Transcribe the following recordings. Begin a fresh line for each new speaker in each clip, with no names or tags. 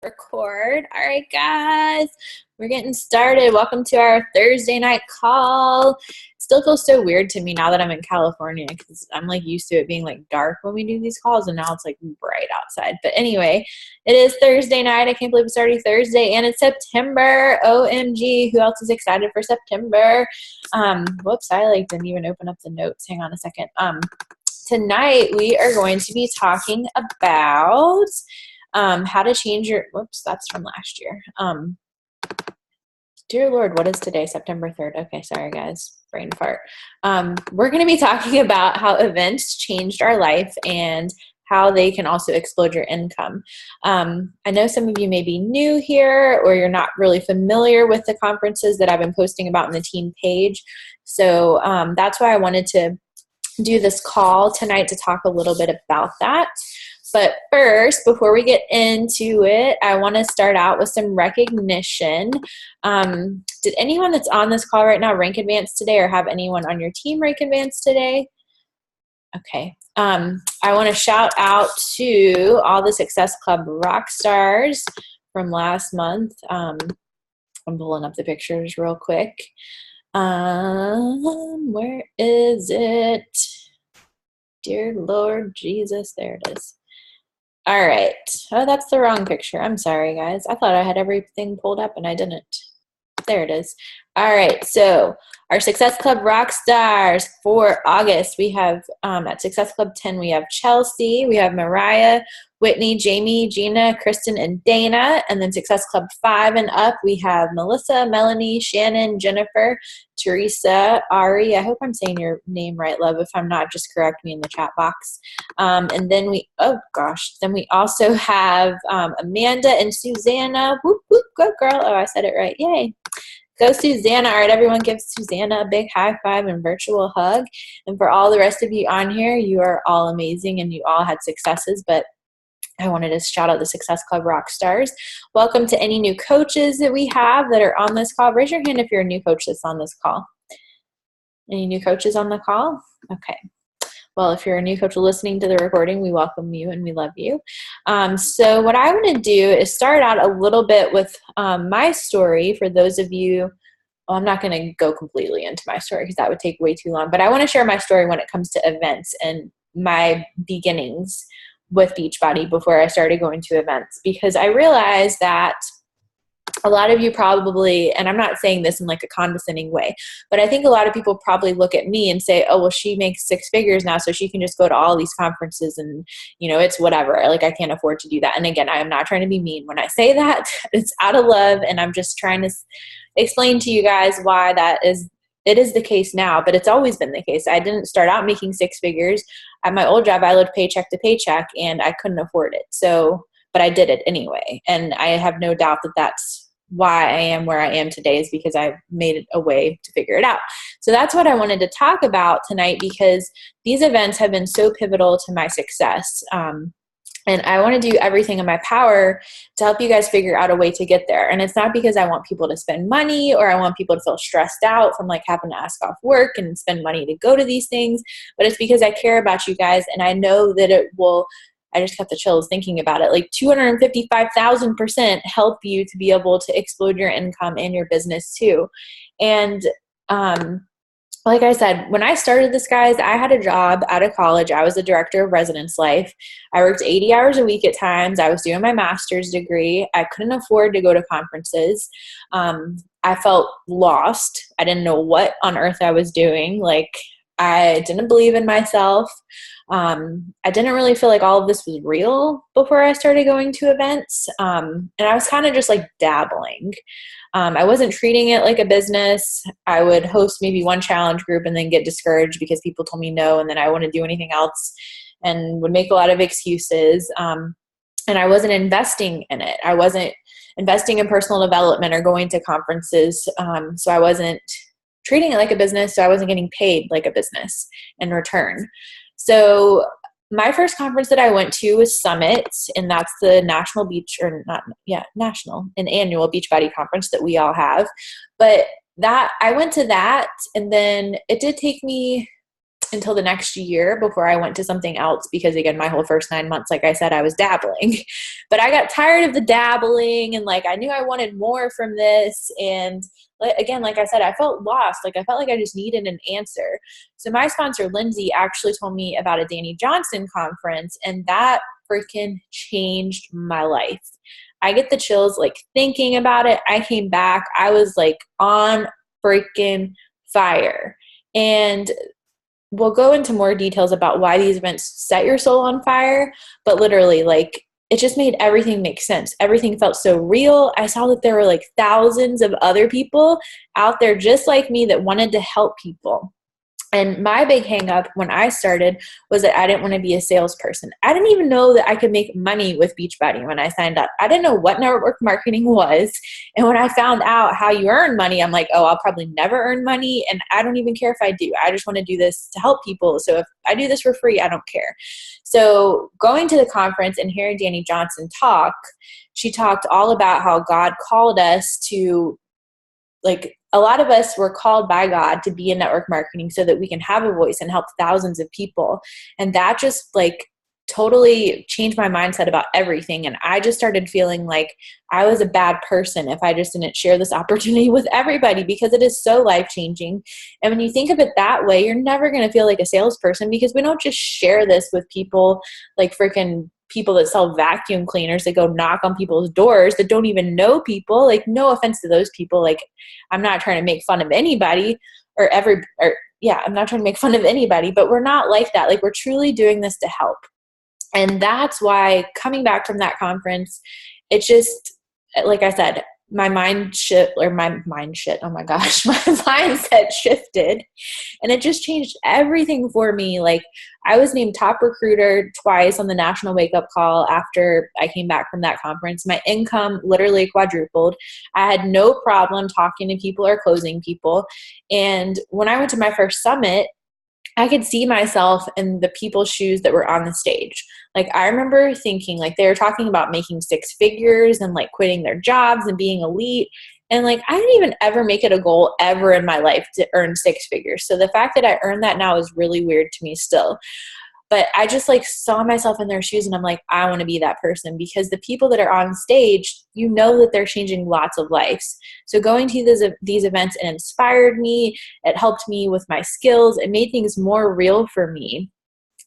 Record. All right, guys, we're getting started. Welcome to our Thursday night call. Still feels so weird to me now that I'm in California because I'm like used to it being like dark when we do these calls, and now it's like bright outside. But anyway, it is Thursday night. I can't believe it's already Thursday, and it's September. OMG, who else is excited for September? Whoops, I like didn't even open up the notes. Hang on a second. Tonight we are going to be talking about how to change your, whoops, that's from last year. Dear Lord, what is today? September 3rd. Okay, sorry guys, brain fart. We're going to be talking about how events changed our life and how they can also explode your income. I know some of you may be new here or you're not really familiar with the conferences that I've been posting about in the team page. So that's why I wanted to do this call tonight to talk a little bit about that. But first, before we get into it, I want to start out with some recognition. Did anyone that's on this call right now rank advanced today, or have anyone on your team rank advanced today? Okay. I want to shout out to all the Success Club rock stars from last month. I'm pulling up the pictures real quick. Where is it? Dear Lord Jesus, there it is. All right. Oh, that's the wrong picture. I'm sorry, guys. I thought I had everything pulled up and I didn't. There it is. All right. So our Success Club rock stars for August, we have at Success Club 10, we have Chelsea, we have Mariah, Whitney, Jamie, Gina, Kristen, and Dana. And then Success Club 5 and up, we have Melissa, Melanie, Shannon, Jennifer, Teresa, Ari. I hope I'm saying your name right, love. If I'm not, just correct me in the chat box. And then then we also have Amanda and Susanna. Whoop, whoop, go girl. Oh, I said it right. Yay. Go Susanna. All right, everyone give Susanna a big high five and virtual hug. And for all the rest of you on here, you are all amazing and you all had successes, but I wanted to shout out the Success Club rock stars. Welcome to any new coaches that we have that are on this call. Raise your hand if you're a new coach that's on this call. Any new coaches on the call? Okay. Well, if you're a new coach listening to the recording, we welcome you and we love you. So what I want to do is start out a little bit with my story for those of you. Well, I'm not going to go completely into my story because that would take way too long, but I want to share my story when it comes to events and my beginnings with Beachbody before I started going to events, because I realized that a lot of you probably, and I'm not saying this in like a condescending way, but I think a lot of people probably look at me and say, oh, well, she makes six figures now, so she can just go to all these conferences and, you know, it's whatever. Like, I can't afford to do that. And again, I am not trying to be mean when I say that. It's out of love, and I'm just trying to explain to you guys why it is the case now, but it's always been the case. I didn't start out making six figures. At my old job, I lived paycheck to paycheck, and I couldn't afford it. So, but I did it anyway. And I have no doubt that that's why I am where I am today, is because I've made a way to figure it out. So that's what I wanted to talk about tonight, because these events have been so pivotal to my success. And I want to do everything in my power to help you guys figure out a way to get there. And it's not because I want people to spend money or I want people to feel stressed out from like having to ask off work and spend money to go to these things, but it's because I care about you guys, and I know that it will, I just got the chills thinking about it, like 255,000% help you to be able to explode your income and your business too. And like I said, when I started this, guys, I had a job out of college. I was the director of residence life. I worked 80 hours a week at times. I was doing my master's degree. I couldn't afford to go to conferences. I felt lost. I didn't know what on earth I was doing. Like, I didn't believe in myself. I didn't really feel like all of this was real before I started going to events. And I was kind of just like dabbling. I wasn't treating it like a business. I would host maybe one challenge group and then get discouraged because people told me no, and then I wouldn't do anything else and would make a lot of excuses. And I wasn't investing in it. I wasn't investing in personal development or going to conferences. So I wasn't treating it like a business. So I wasn't getting paid like a business in return. So my first conference that I went to was Summit, and that's the national an annual Beachbody conference that we all have. But that I went to that, and then it did take me until the next year before I went to something else, because again, my whole first 9 months, like I said, I was dabbling, but I got tired of the dabbling, and like I knew I wanted more from this. And again, like I said, I felt lost. Like I felt like I just needed an answer. So my sponsor, Lindsay, actually told me about a Danny Johnson conference, and that freaking changed my life. I get the chills like thinking about it. I came back, I was like on freaking fire. And we'll go into more details about why these events set your soul on fire, but literally, like, it just made everything make sense. Everything felt so real. I saw that there were like thousands of other people out there just like me that wanted to help people. And my big hang up when I started was that I didn't want to be a salesperson. I didn't even know that I could make money with Beachbody when I signed up. I didn't know what network marketing was. And when I found out how you earn money, I'm like, oh, I'll probably never earn money. And I don't even care if I do. I just want to do this to help people. So if I do this for free, I don't care. So going to the conference and hearing Danny Johnson talk, she talked all about how God called us to, like, a lot of us were called by God to be in network marketing so that we can have a voice and help thousands of people. And that just like totally changed my mindset about everything. And I just started feeling like I was a bad person if I just didn't share this opportunity with everybody, because it is so life-changing. And when you think of it that way, you're never going to feel like a salesperson, because we don't just share this with people like freaking people that sell vacuum cleaners that go knock on people's doors that don't even know people. Like, no offense to those people. Like, I'm not trying to make fun of anybody I'm not trying to make fun of anybody, but we're not like that. Like, we're truly doing this to help. And that's why coming back from that conference, it just, like I said, my mindset, oh my gosh, my mindset shifted, and it just changed everything for me. Like, I was named top recruiter twice on the national wake up call after I came back from that conference. My income literally quadrupled. I had no problem talking to people or closing people. And when I went to my first summit, I could see myself in the people's shoes that were on the stage. Like, I remember thinking, like, they were talking about making 6 figures and like quitting their jobs and being elite. And like, I didn't even ever make it a goal ever in my life to earn 6 figures. So the fact that I earned that now is really weird to me still. But I just like saw myself in their shoes, and I'm like, I want to be that person, because the people that are on stage, you know that they're changing lots of lives. So going to these events, it inspired me. It helped me with my skills. It made things more real for me.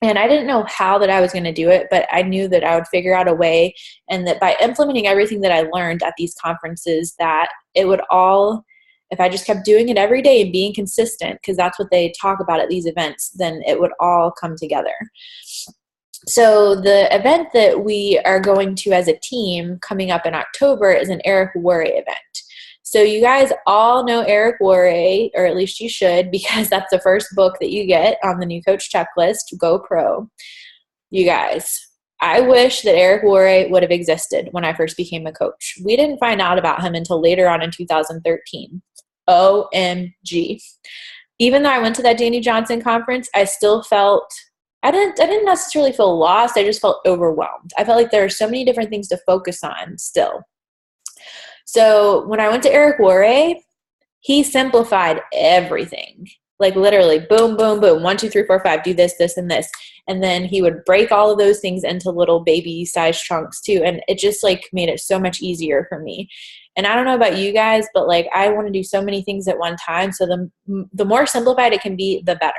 And I didn't know how that I was going to do it, but I knew that I would figure out a way, and that by implementing everything that I learned at these conferences, that it would all, if I just kept doing it every day and being consistent, because that's what they talk about at these events, then it would all come together. So the event that we are going to as a team coming up in October is an Eric Worre event. So you guys all know Eric Worre, or at least you should, because that's the first book that you get on the new coach checklist, Go Pro. You guys, I wish that Eric Worre would have existed when I first became a coach. We didn't find out about him until later on in 2013. OMG. Even though I went to that Danny Johnson conference, I still felt, I didn't necessarily feel lost. I just felt overwhelmed. I felt like there are so many different things to focus on still. So when I went to Eric Worre, he simplified everything. Like, literally, boom, boom, boom, 1, 2, 3, 4, 5, do this, this, and this. And then he would break all of those things into little baby size chunks too. And it just like made it so much easier for me. And I don't know about you guys, but like, I want to do so many things at one time. So the more simplified it can be, the better.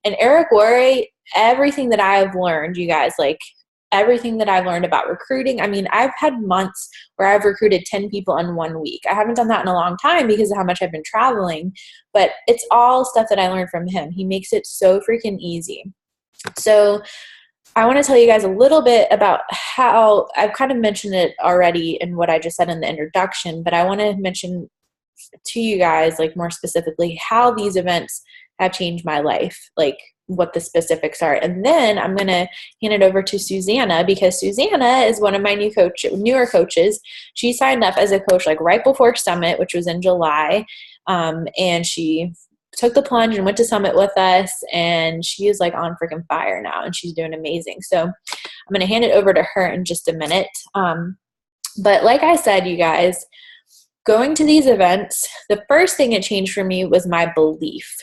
And Eric Worre, everything that I have learned, you guys, like everything that I've learned about recruiting. I mean, I've had months where I've recruited 10 people in 1 week. I haven't done that in a long time because of how much I've been traveling, but it's all stuff that I learned from him. He makes it so freaking easy. So I want to tell you guys a little bit about how I've kind of mentioned it already in what I just said in the introduction, but I want to mention to you guys, like, more specifically, how these events have changed my life, like what the specifics are. And then I'm going to hand it over to Susanna, because Susanna is one of my newer coaches. She signed up as a coach like right before Summit, which was in July. And she took the plunge and went to Summit with us, and she is like on freaking fire now, and she's doing amazing. So I'm going to hand it over to her in just a minute. But like I said, you guys, going to these events, the first thing it changed for me was my belief.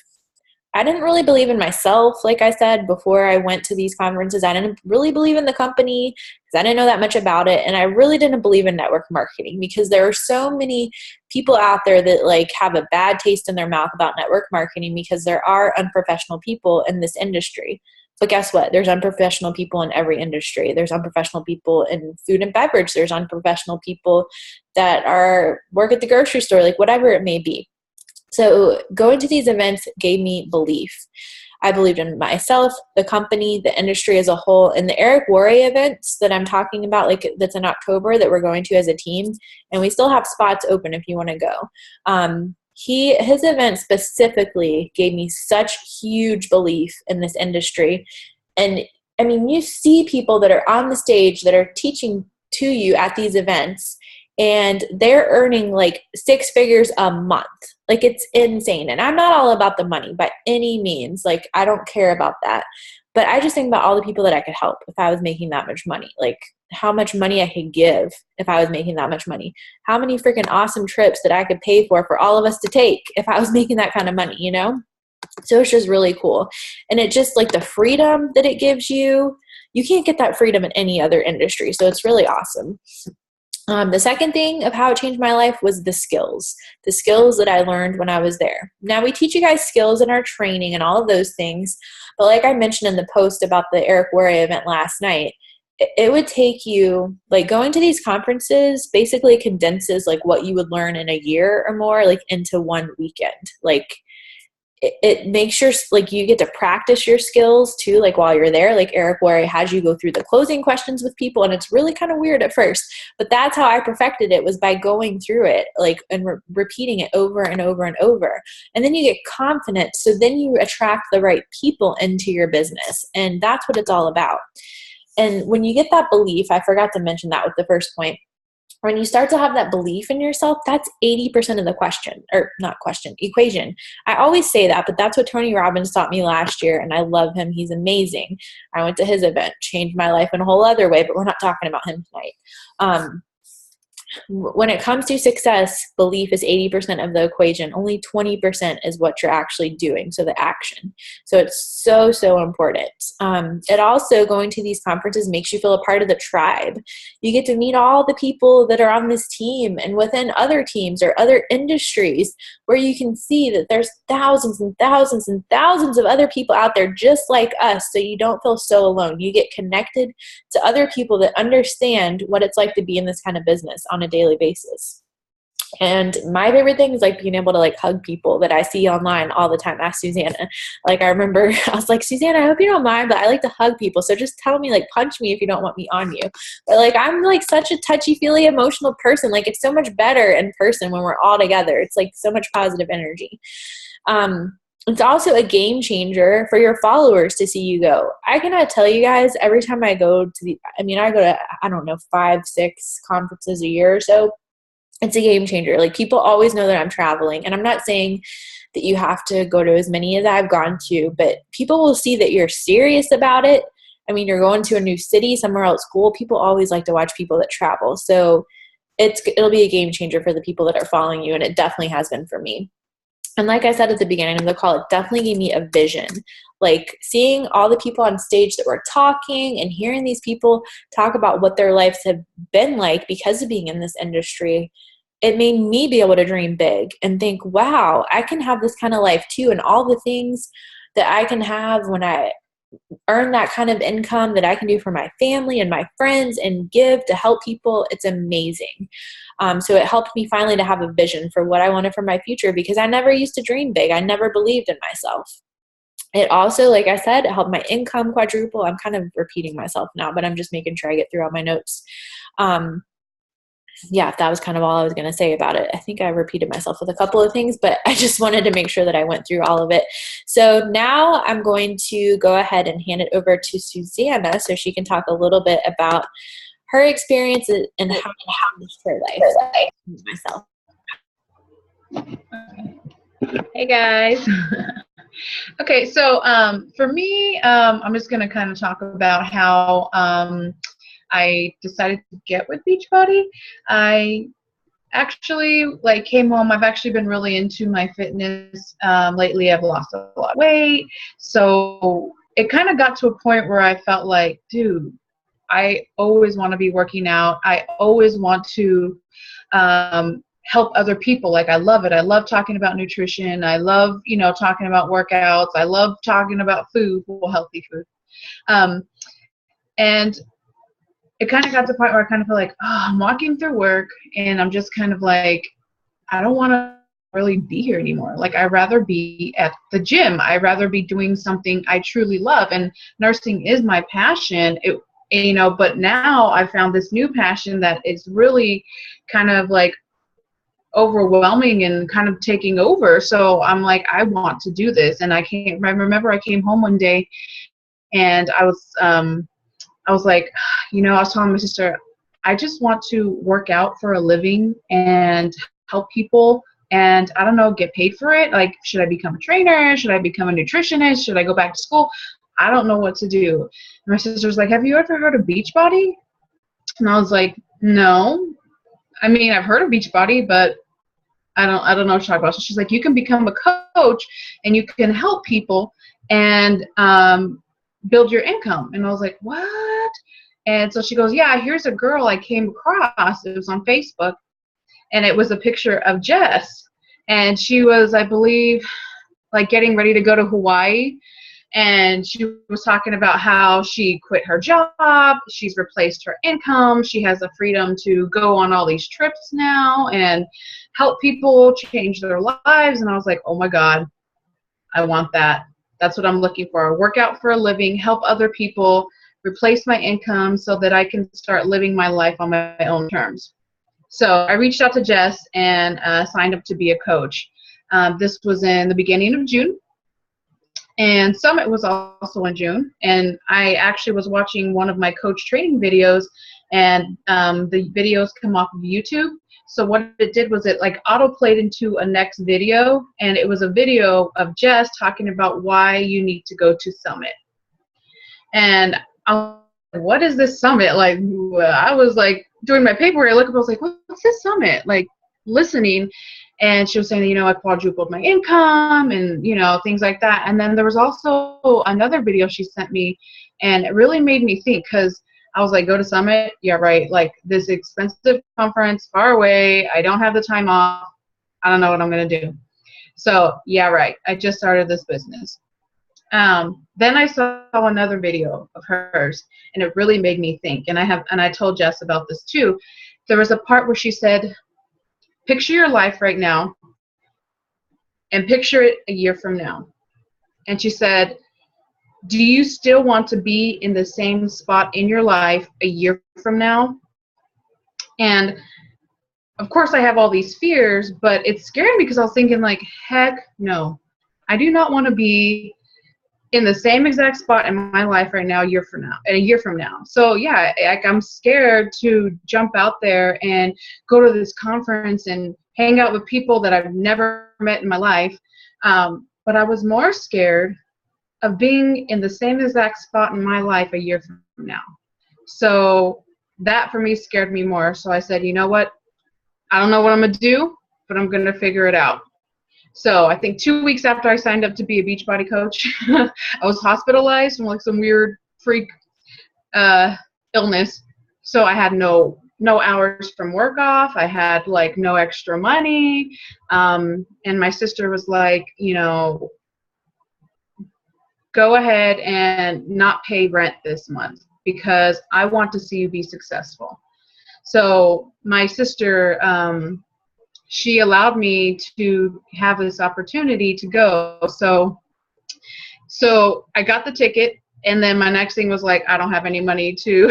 I didn't really believe in myself, like I said, before I went to these conferences. I didn't really believe in the company because I didn't know that much about it. And I really didn't believe in network marketing because there are so many people out there that like have a bad taste in their mouth about network marketing because there are unprofessional people in this industry. But guess what? There's unprofessional people in every industry. There's unprofessional people in food and beverage. There's unprofessional people that work at the grocery store, like whatever it may be. So going to these events gave me belief. I believed in myself, the company, the industry as a whole, and the Eric Worre events that I'm talking about, like that's in October that we're going to as a team, and we still have spots open if you want to go. His event specifically gave me such huge belief in this industry. And I mean, you see people that are on the stage that are teaching to you at these events, and they're earning like 6 figures a month. Like, it's insane. And I'm not all about the money by any means. Like, I don't care about that. But I just think about all the people that I could help if I was making that much money. Like, how much money I could give if I was making that much money. How many freaking awesome trips that I could pay for all of us to take if I was making that kind of money, you know? So it's just really cool. And it just, like, the freedom that it gives you, you can't get that freedom in any other industry. So it's really awesome. The second thing of how it changed my life was the skills that I learned when I was there. Now, we teach you guys skills in our training and all of those things, but like I mentioned in the post about the Eric Worre event last night, it would take you, like, going to these conferences basically condenses like what you would learn in a year or more, like, into one weekend. Like, it makes sure, like, you get to practice your skills too, like, while you're there. Like, Eric Worre has you go through the closing questions with people, and it's really kind of weird at first, but that's how I perfected it, was by going through it, like, and repeating it over and over and over. And then you get confident, so then you attract the right people into your business, and that's what it's all about. And when you get that belief, I forgot to mention that with the first point, when you start to have that belief in yourself, that's 80% of the equation. I always say that, but that's what Tony Robbins taught me last year, and I love him. He's amazing. I went to his event, changed my life in a whole other way, but we're not talking about him tonight. When it comes to success, belief is 80% of the equation. Only 20% is what you're actually doing, so the action. So it's so, so important. It also, going to these conferences makes you feel a part of the tribe. You get to meet all the people that are on this team and within other teams or other industries, where you can see that there's thousands and thousands and thousands of other people out there just like us, so you don't feel so alone. You get connected to other people that understand what it's like to be in this kind of business on a daily basis. And my favorite thing is, like, being able to, like, hug people that I see online all the time. Ask Susanna. Like, I remember I was like, Susanna, I hope you don't mind, but I like to hug people, so just tell me, like, punch me if you don't want me on you. But, like, I'm, like, such a touchy-feely emotional person. Like, it's so much better in person when we're all together. It's, like, so much positive energy. It's also a game changer for your followers to see you go. I cannot tell you guys, every time I go to I go to, I don't know, 5-6 conferences a year or so. It's a game changer. Like, people always know that I'm traveling, and I'm not saying that you have to go to as many as I've gone to, but people will see that you're serious about it. I mean, you're going to a new city, somewhere else cool. People always like to watch people that travel. So it'll be a game changer for the people that are following you, and it definitely has been for me. And like I said at the beginning of the call, it definitely gave me a vision. Like, seeing all the people on stage that were talking and hearing these people talk about what their lives have been like because of being in this industry, it made me be able to dream big and think, wow, I can have this kind of life too. And all the things that I can have when I earn that kind of income that I can do for my family and my friends and give to help people, it's amazing. So it helped me finally to have a vision for what I wanted for my future, because I never used to dream big. I never believed in myself. It also, like I said, it helped my income quadruple. I'm kind of repeating myself now, but I'm just making sure I get through all my notes. Yeah, that was kind of all I was going to say about it. I think I repeated myself with a couple of things, but I just wanted to make sure that I went through all of it. So now I'm going to go ahead and hand it over to Susanna so she can talk a little bit about her experience and how it changed her life. Myself.
Hey guys. Okay, so for me, I'm just going to kind of talk about how I decided to get with Beachbody. I actually like came home. I've actually been really into my fitness lately. I've lost a lot of weight. So it kind of got to a point where I felt like, dude, I always want to be working out. I always want to help other people. Like, I love it. I love talking about nutrition. I love, talking about workouts. I love talking about food, well, healthy food. And it kind of got to the point where I kind of feel like, oh, I'm walking through work and I'm just kind of like, I don't want to really be here anymore. Like, I'd rather be at the gym. I'd rather be doing something I truly love. And nursing is my passion. But now I found this new passion that is really kind of like overwhelming and kind of taking over. So I'm like, I want to do this. And I remember I came home one day and I was like, I was telling my sister, I just want to work out for a living and help people and, I don't know, get paid for it. Like, should I become a trainer? Should I become a nutritionist? Should I go back to school? I don't know what to do. And my sister was like, have you ever heard of Beachbody? And I was like, no. I mean, I've heard of Beachbody, but I don't know what to talk about. So she's like, you can become a coach and you can help people and build your income. And I was like, what? And so she goes, yeah, here's a girl I came across. It was on Facebook. And it was a picture of Jess. And she was, I believe, like getting ready to go to Hawaii. And she was talking about how she quit her job. She's replaced her income. She has the freedom to go on all these trips now and help people change their lives. And I was like, oh my God, I want that. That's what I'm looking for. Work out for a living, help other people, replace my income so that I can start living my life on my own terms. So I reached out to Jess and signed up to be a coach. This was in the beginning of June. And Summit was also in June. And I actually was watching one of my coach training videos, and the videos come off of YouTube. So what it did was it like auto-played into a next video, and it was a video of Jess talking about why you need to go to Summit. And I was like, what is this Summit? Like, I was like doing my paperwork, I looked up, I was like, what's this Summit? Like, listening. And she was saying, I quadrupled my income and, things like that. And then there was also another video she sent me, and it really made me think, because I was like, go to Summit? Yeah, right. Like, this expensive conference far away. I don't have the time off. I don't know what I'm going to do. So, yeah, right. I just started this business. Then I saw another video of hers, and it really made me think. And I told Jess about this too. There was a part where she said, picture your life right now and picture it a year from now. And she said, do you still want to be in the same spot in your life a year from now? And of course I have all these fears, but it scared me because I was thinking like, heck no, I do not want to be in the same exact spot in my life right now a year from now. So yeah, I'm scared to jump out there and go to this conference and hang out with people that I've never met in my life. But I was more scared of being in the same exact spot in my life a year from now. So that for me scared me more. So I said, you know what? I don't know what I'm going to do, but I'm going to figure it out. So I think 2 weeks after I signed up to be a Beachbody coach, I was hospitalized from like some weird freak illness. So I had no hours from work off. I had like no extra money. And my sister was like, go ahead and not pay rent this month because I want to see you be successful. So my sister, she allowed me to have this opportunity to go. So I got the ticket, and then my next thing was like, I don't have any money to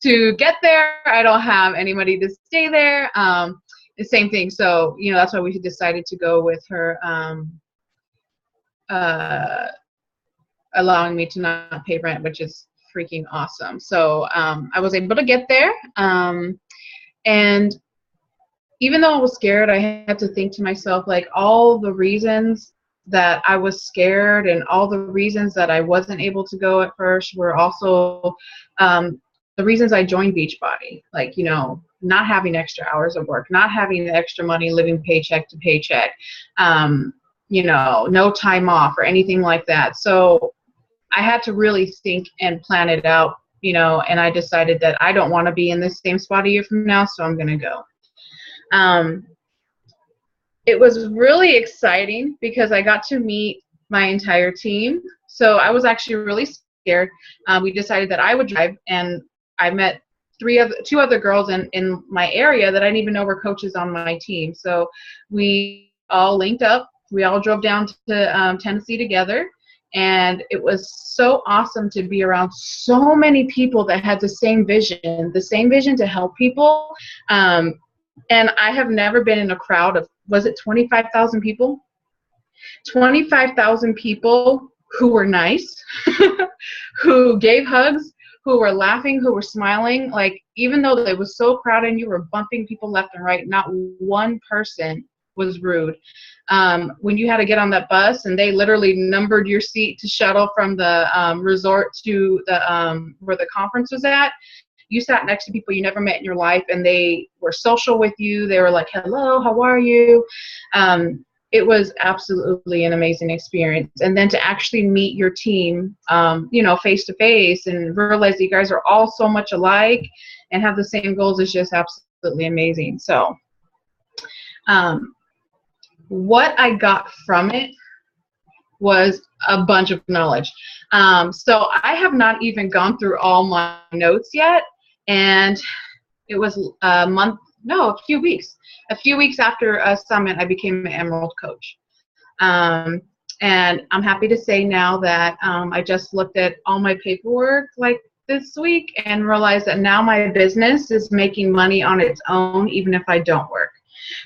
to get there. I don't have any money to stay there. The same thing. So, that's why we decided to go with her allowing me to not pay rent, which is freaking awesome. So I was able to get there. And even though I was scared, I had to think to myself, like, all the reasons that I was scared and all the reasons that I wasn't able to go at first were also the reasons I joined Beachbody, like, not having extra hours of work, not having extra money, living paycheck to paycheck, no time off or anything like that. So I had to really think and plan it out, and I decided that I don't want to be in the same spot a year from now, so I'm going to go. It was really exciting because I got to meet my entire team. So I was actually really scared. We decided that I would drive, and I met two other girls in my area that I didn't even know were coaches on my team. So we all linked up. We all drove down to Tennessee together, and it was so awesome to be around so many people that had the same vision to help people. And I have never been in a crowd of, was it 25,000 people? 25,000 people who were nice, who gave hugs, who were laughing, who were smiling. Like, even though it was so crowded and you were bumping people left and right, not one person was rude. When you had to get on that bus and they literally numbered your seat to shuttle from the resort to the where the conference was at, you sat next to people you never met in your life, and they were social with you. They were like, hello, how are you? It was absolutely an amazing experience. And then to actually meet your team, face to face, and realize that you guys are all so much alike and have the same goals is just absolutely amazing. So what I got from it was a bunch of knowledge. So I have not even gone through all my notes yet. And it was a few weeks. A few weeks after a summit, I became an Emerald coach. And I'm happy to say now that I just looked at all my paperwork like this week and realized that now my business is making money on its own, even if I don't work.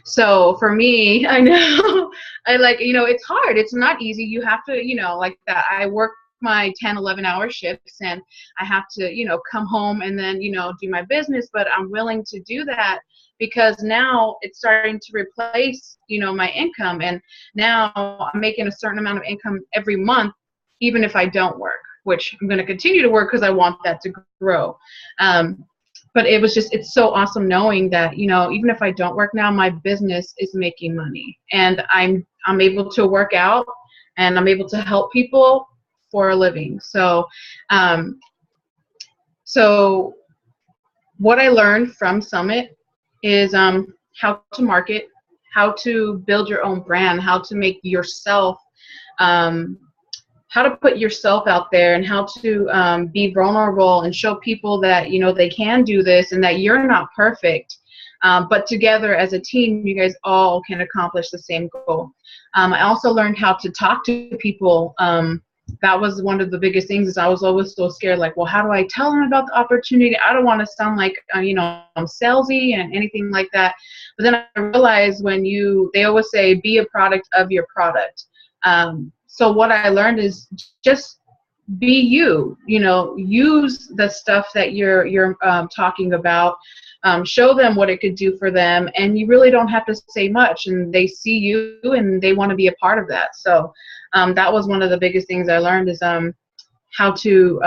So for me, I know, it's hard. It's not easy. You have to, like that. I work my 10, 11-hour shifts, and I have to, come home and then, do my business, but I'm willing to do that because now it's starting to replace, my income. And now I'm making a certain amount of income every month, even if I don't work, which I'm going to continue to work because I want that to grow. But it's so awesome knowing that, even if I don't work now, my business is making money, and I'm able to work out, and I'm able to help people for a living. So, so what I learned from Summit is how to market, how to build your own brand, how to make yourself, how to put yourself out there, and how to be vulnerable and show people that, they can do this and that you're not perfect. But together as a team, you guys all can accomplish the same goal. I also learned how to talk to people. That was one of the biggest things, is I was always so scared, like, well, how do I tell them about the opportunity? I don't want to sound like, I'm salesy and anything like that. But then I realized they always say, be a product of your product. So what I learned is just be you, use the stuff that you're talking about, show them what it could do for them, and you really don't have to say much, and they see you and they want to be a part of that. So that was one of the biggest things I learned, is how to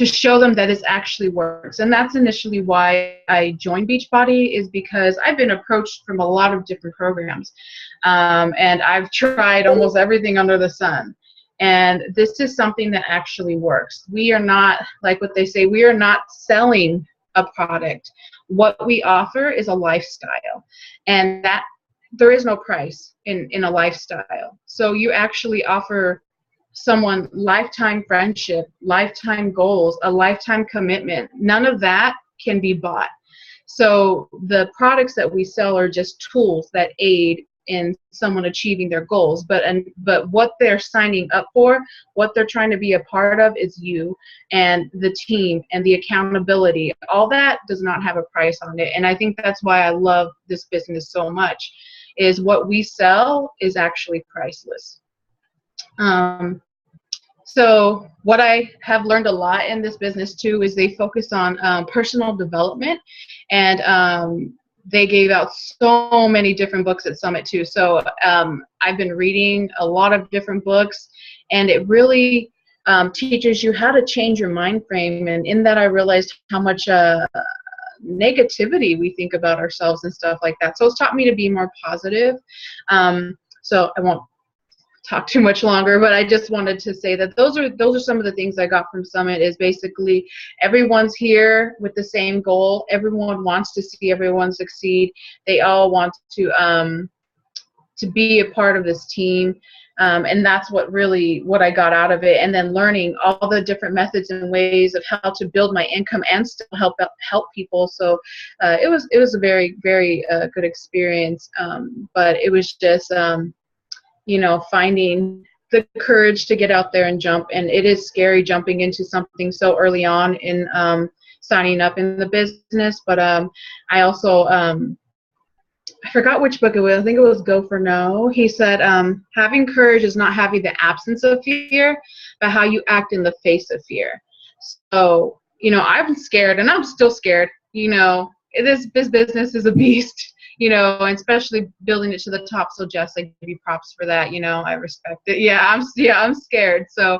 show them that it actually works. And that's initially why I joined Beachbody, is because I've been approached from a lot of different programs. And I've tried almost everything under the sun. And this is something that actually works. We are not, like what they say, we are not selling a product. What we offer is a lifestyle. And that there is no price in a lifestyle. So you actually offer someone lifetime friendship, lifetime goals, a lifetime commitment. None of that can be bought. So the products that we sell are just tools that aid in someone achieving their goals. But what they're signing up for, what they're trying to be a part of, is you and the team and the accountability. All that does not have a price on it. And I think that's why I love this business so much, is what we sell is actually priceless. So what I have learned a lot in this business too is they focus on personal development, and they gave out so many different books at Summit too. So I've been reading a lot of different books, and it really teaches you how to change your mind frame. And in that, I realized how much negativity we think about ourselves and stuff like that. So it's taught me to be more positive. So I won't talk too much longer, but I just wanted to say that those are some of the things I got from Summit. Is basically everyone's here with the same goal. Everyone wants to see everyone succeed. They all want to be a part of this team. And that's what I got out of it. And then learning all the different methods and ways of how to build my income and still help people. So it was a very, very good experience. But it was just, finding the courage to get out there and jump. And it is scary jumping into something so early on in signing up in the business. But I also, I forgot which book it was. I think it was Go for No. He said, having courage is not having the absence of fear, but how you act in the face of fear. So, I'm scared, and I'm still scared. This business is a beast, and especially building it to the top. So Jess, I give you props for that. I respect it. I'm scared. So,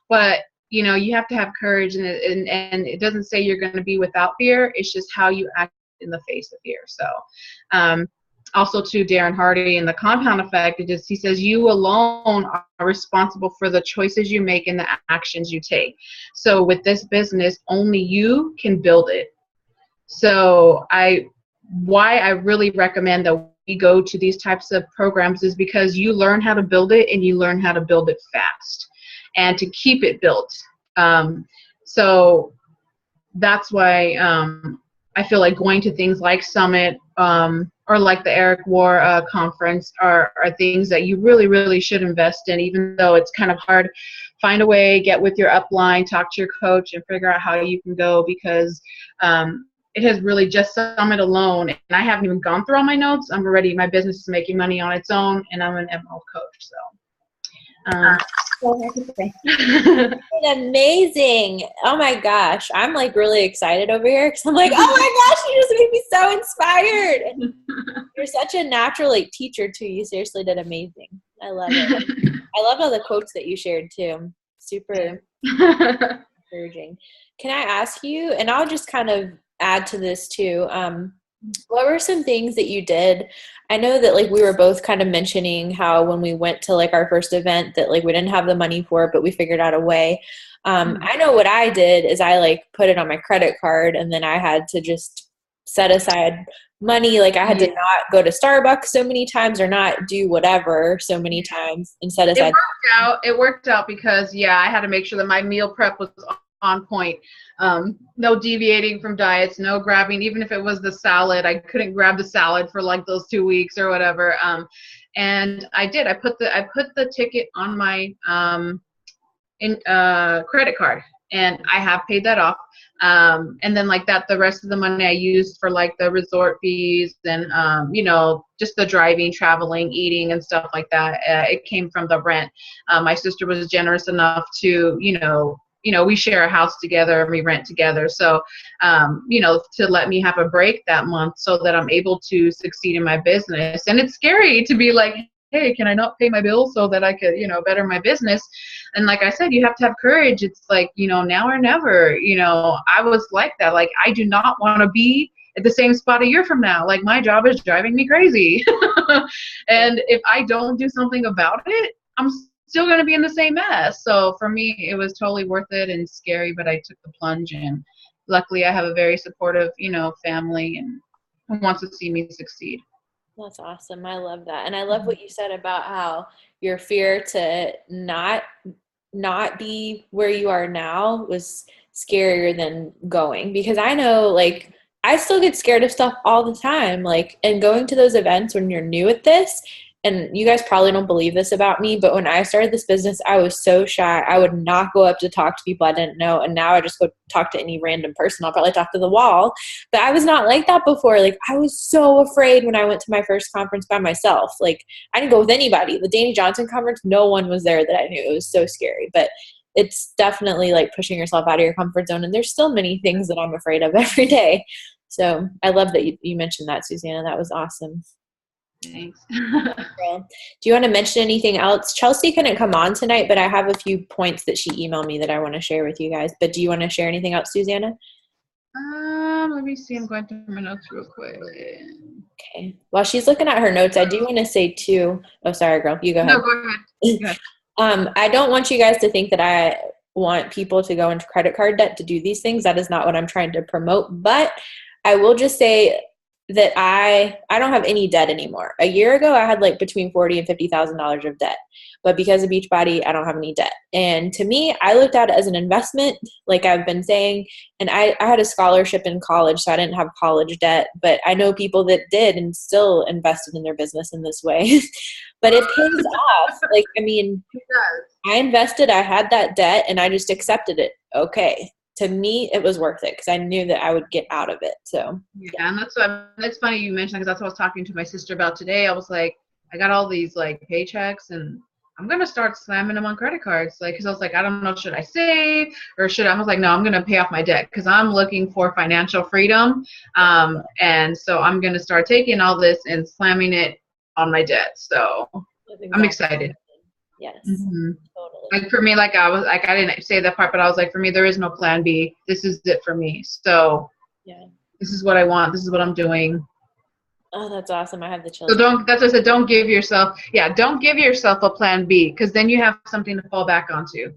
but you have to have courage, and it doesn't say you're going to be without fear. It's just how you act in the face of fear. So, also to Darren Hardy and the compound effect, he says you alone are responsible for the choices you make and the actions you take. So with this business, only you can build it. So why I really recommend that we go to these types of programs is because you learn how to build it, and you learn how to build it fast and to keep it built. So that's why I feel like going to things like Summit or like the Eric War conference are things that you really, really should invest in, even though it's kind of hard. Find a way, get with your upline, talk to your coach, and figure out how you can go, because it has really just Summit alone. And I haven't even gone through all my notes. My business is making money on its own, and I'm an Emerald coach. So.
Amazing. Oh my gosh. I'm like really excited over here because I'm like, oh my gosh, you just made me so inspired. You're such a natural like teacher too. You seriously did amazing. I love it. I love all the quotes that you shared too. Super encouraging. Can I ask you, and I'll just kind of add to this too, what were some things that you did? I know that like we were both kind of mentioning how when we went to like our first event that like we didn't have the money for it, but we figured out a way. I know what I did is I like put it on my credit card, and then I had to just set aside money. Like I had to not go to Starbucks so many times or not do whatever so many times and set aside.
It worked out because I had to make sure that my meal prep was on point. No deviating from diets, no grabbing, even if it was the salad, I couldn't grab the salad for like those 2 weeks or whatever. And I did. I put the ticket on my credit card, and I have paid that off. And then like that, the rest of the money I used for like the resort fees and just the driving, traveling, eating, and stuff like that. It came from the rent. My sister was generous enough to we share a house together and we rent together. So, to let me have a break that month so that I'm able to succeed in my business. And it's scary to be like, hey, can I not pay my bills so that I could, better my business? And like I said, you have to have courage. It's like, now or never. I was like that. Like, I do not want to be at the same spot a year from now. Like, my job is driving me crazy. And if I don't do something about it, I'm still going to be in the same mess. So for me, it was totally worth it and scary, but I took the plunge, and luckily I have a very supportive, family and who wants to see me succeed.
That's awesome. I love that. And I love what you said about how your fear to not be where you are now was scarier than going, because I know like I still get scared of stuff all the time. Like, and going to those events when you're new at this, and you guys probably don't believe this about me, but when I started this business, I was so shy. I would not go up to talk to people I didn't know. And now I just go talk to any random person. I'll probably talk to the wall. But I was not like that before. Like, I was so afraid when I went to my first conference by myself. Like, I didn't go with anybody. The Danny Johnson conference, no one was there that I knew. It was so scary. But it's definitely like pushing yourself out of your comfort zone. And there's still many things that I'm afraid of every day. So I love that you mentioned that, Susanna. That was awesome.
Thanks.
Girl. Do you want to mention anything else? Chelsea couldn't come on tonight, but I have a few points that she emailed me that I want to share with you guys. But do you want to share anything else, Susanna?
Let me see. I'm going through my notes real quick.
Okay. While she's looking at her notes, I do want to say too. Oh, sorry, girl. You go ahead.
No, go ahead. Go ahead.
I don't want you guys to think that I want people to go into credit card debt to do these things. That is not what I'm trying to promote. But I will just say that I don't have any debt anymore. A year ago, I had like between $40,000 and $50,000 of debt. But because of Beachbody, I don't have any debt. And to me, I looked at it as an investment, like I've been saying. And I had a scholarship in college, so I didn't have college debt. But I know people that did and still invested in their business in this way. But it pays off. Like, I mean, I invested, I had that debt, and I just accepted it. Okay. To me, it was worth it because I knew that I would get out of it. So
yeah, and that's funny you mentioned, because that's what I was talking to my sister about today. I was like, I got all these like paychecks, and I'm gonna start slamming them on credit cards. Like, because I was like, I don't know, should I save or should I was like, no, I'm gonna pay off my debt because I'm looking for financial freedom. And so I'm gonna start taking all this and slamming it on my debt. So I'm excited.
Yes,
mm-hmm.
Totally.
Like for me, like I didn't say that part, but I was like, for me, there is no plan B. This is it for me. So
yeah,
this is what I want. This is what I'm doing.
Oh, that's awesome. I have the chills.
So that's what I said, don't give yourself a plan B, because then you have something to fall back onto.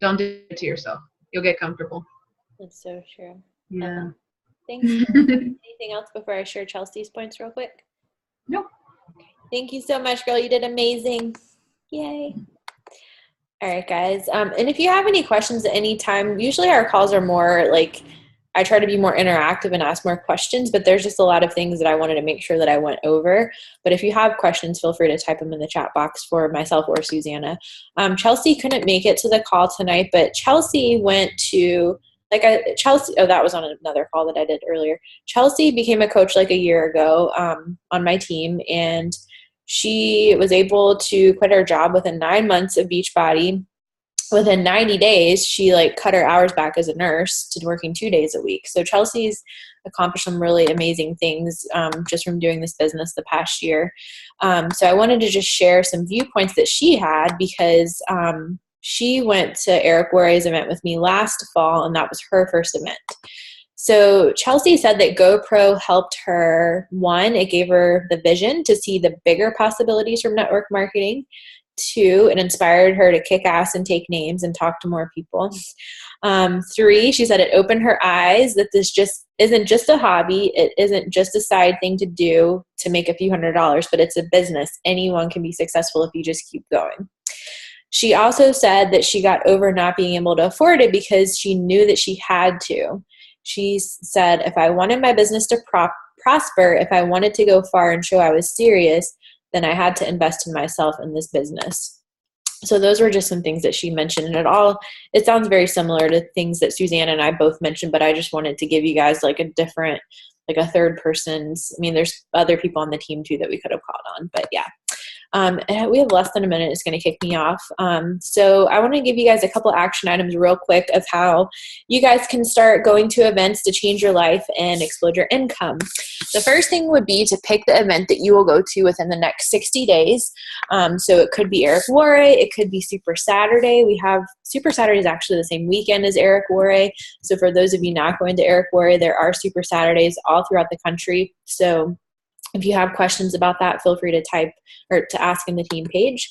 Don't do it to yourself. You'll get comfortable.
That's so true.
Yeah.
Thanks. Anything else before I share Chelsea's points real quick?
No.
Okay. Thank you so much, girl. You did amazing. Yay. All right, guys. And if you have any questions at any time, usually our calls are more like, I try to be more interactive and ask more questions, but there's just a lot of things that I wanted to make sure that I went over. But if you have questions, feel free to type them in the chat box for myself or Susanna. Chelsea couldn't make it to the call tonight, but Chelsea went to, that was on another call that I did earlier. Chelsea became a coach like a year ago on my team, and she was able to quit her job within 9 months of Beachbody. Within 90 days, she cut her hours back as a nurse to working 2 days a week. So Chelsea's accomplished some really amazing things just from doing this business the past year. So I wanted to just share some viewpoints that she had because she went to Eric Worre's event with me last fall, and that was her first event. So Chelsea said that GoPro helped her. One, it gave her the vision to see the bigger possibilities from network marketing. Two, it inspired her to kick ass and take names and talk to more people. Three, she said it opened her eyes that this just isn't just a hobby. It isn't just a side thing to do to make a few $100s, but it's a business. Anyone can be successful if you just keep going. She also said that she got over not being able to afford it because she knew that she had to. She said, if I wanted my business to prosper, if I wanted to go far and show I was serious, then I had to invest in myself in this business. So those were just some things that she mentioned. And it sounds very similar to things that Susanna and I both mentioned, but I just wanted to give you guys a different, a third person's. I mean, there's other people on the team too that we could have called on, but yeah. We have less than a minute. It's going to kick me off. So I want to give you guys a couple action items real quick of how you guys can start going to events to change your life and explode your income. The first thing would be to pick the event that you will go to within the next 60 days. So it could be Eric Worre. It could be Super Saturday. We have Super Saturday is actually the same weekend as Eric Worre. So for those of you not going to Eric Worre, there are Super Saturdays all throughout the country. So if you have questions about that, feel free to type or to ask in the team page.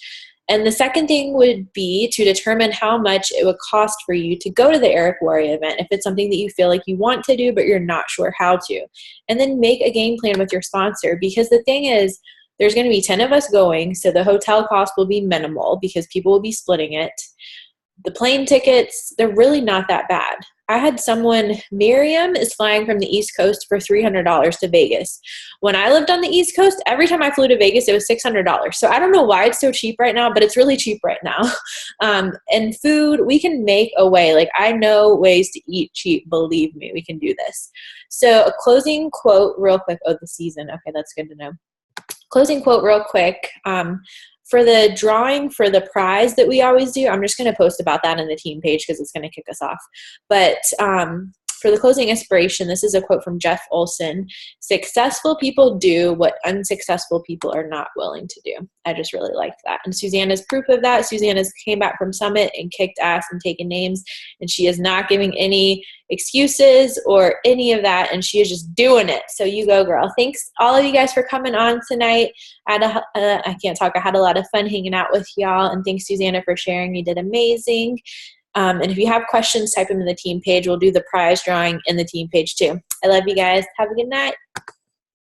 And the second thing would be to determine how much it would cost for you to go to the Eric Worre event if it's something that you feel like you want to do but you're not sure how to. And then make a game plan with your sponsor, because the thing is, there's going to be 10 of us going, so the hotel cost will be minimal because people will be splitting it. The plane tickets, they're really not that bad. I had someone, Miriam is flying from the East Coast for $300 to Vegas. When I lived on the East Coast, every time I flew to Vegas, it was $600. So I don't know why it's so cheap right now, but it's really cheap right now. And food, we can make a way. I know ways to eat cheap. Believe me, we can do this. So a closing quote real quick. Oh, the season. Okay, that's good to know. Closing quote real quick. For the drawing for the prize that we always do, I'm just going to post about that in the team page because it's going to kick us off. But for the closing inspiration, this is a quote from Jeff Olson. Successful people do what unsuccessful people are not willing to do. I just really liked that. And Susanna's proof of that. Susanna's came back from Summit and kicked ass and taken names, and she is not giving any excuses or any of that, and she is just doing it. So you go, girl. Thanks all of you guys for coming on tonight. I can't talk. I had a lot of fun hanging out with y'all, and thanks, Susanna, for sharing. You did amazing. And if you have questions, type them in the team page. We'll do the prize drawing in the team page too. I love you guys. Have a good night.